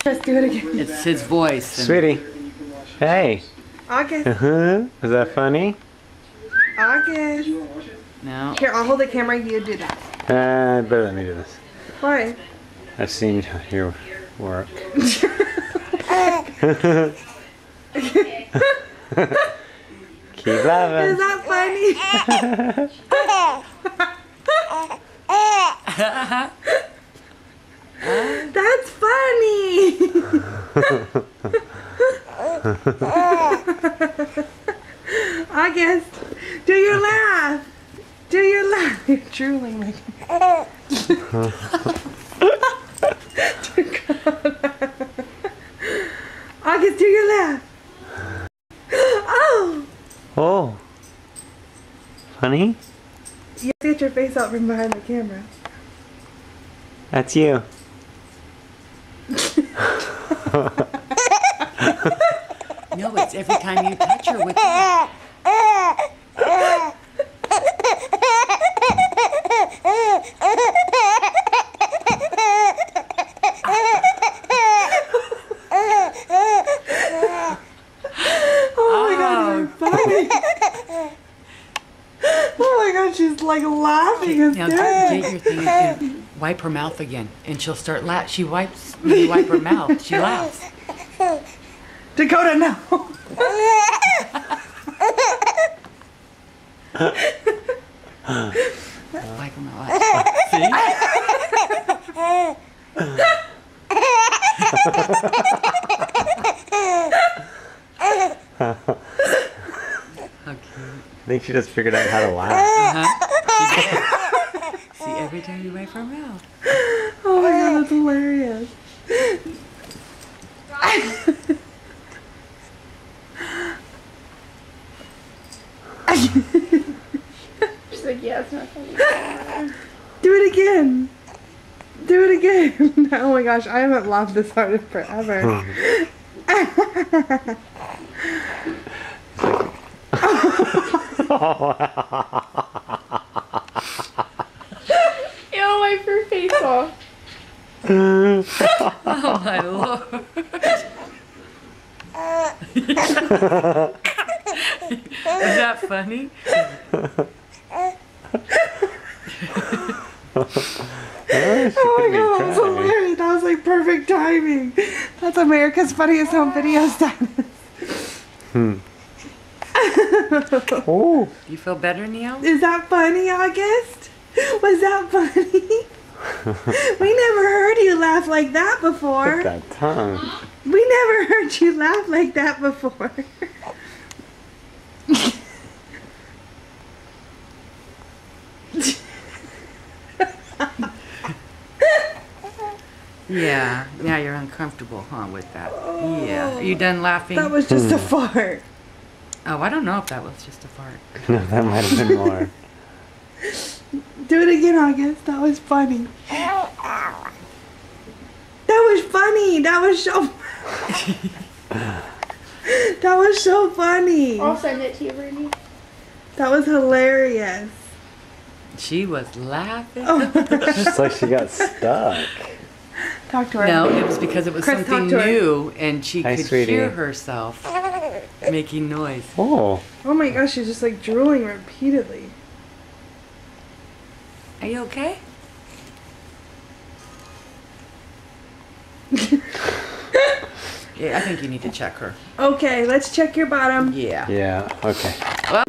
Let's do it again. It's his voice. Sweetie. Hey. August. Was that funny? August. No. Here, I'll hold the camera. You do that. Better let me do this. Why? I've seen your work. Keep laughing. Is that funny? That's funny. August, do your laugh. Do your laugh. You're drooling like. August, do your laugh. Oh. Oh. Funny? You have to get your face out from behind the camera. That's you. No, it's every time you touch her with that. Oh my god, you're funny. Oh my god, she's like laughing Now hysterically. get your thing and wipe her mouth again, and she'll start laugh. She wipes. When you wipe her mouth, she laughs. Dakota, no. Wipe her mouth. See? Okay. I think she just figured out how to laugh. See, every time you wipe her mouth. Oh my god, that's hilarious. She's like, yeah, it's not funny. Do it again. Do it again. Oh my gosh, I haven't laughed this hard in forever. Ew, wipe her face off. Oh my lord. Is that funny? Oh my god, that was hilarious. That was like perfect timing. That's America's Funniest Home Video status. Oh. You feel better, Neil? Is that funny, August? Was that funny? We never heard you laugh like that before. That tongue. We never heard you laugh like that before. Yeah. Now you're uncomfortable, huh, with that? Yeah. Are you done laughing? That was just a fart. Oh, I don't know if that was just a fart. No, that might have been more. Do it again, August. That was funny. That was funny. That was so. That was so funny. I'll send it to you, Brittany. That was hilarious. She was laughing. It's like she got stuck. Talk to her. No, it was because it was Chris, something talk to her. new, and she Hi, could sweetie. hear herself making noise. Oh. Oh my gosh, she's just like drooling repeatedly. Are you okay? Yeah, I think you need to check her. Okay, let's check your bottom. Yeah. Yeah, okay. Well,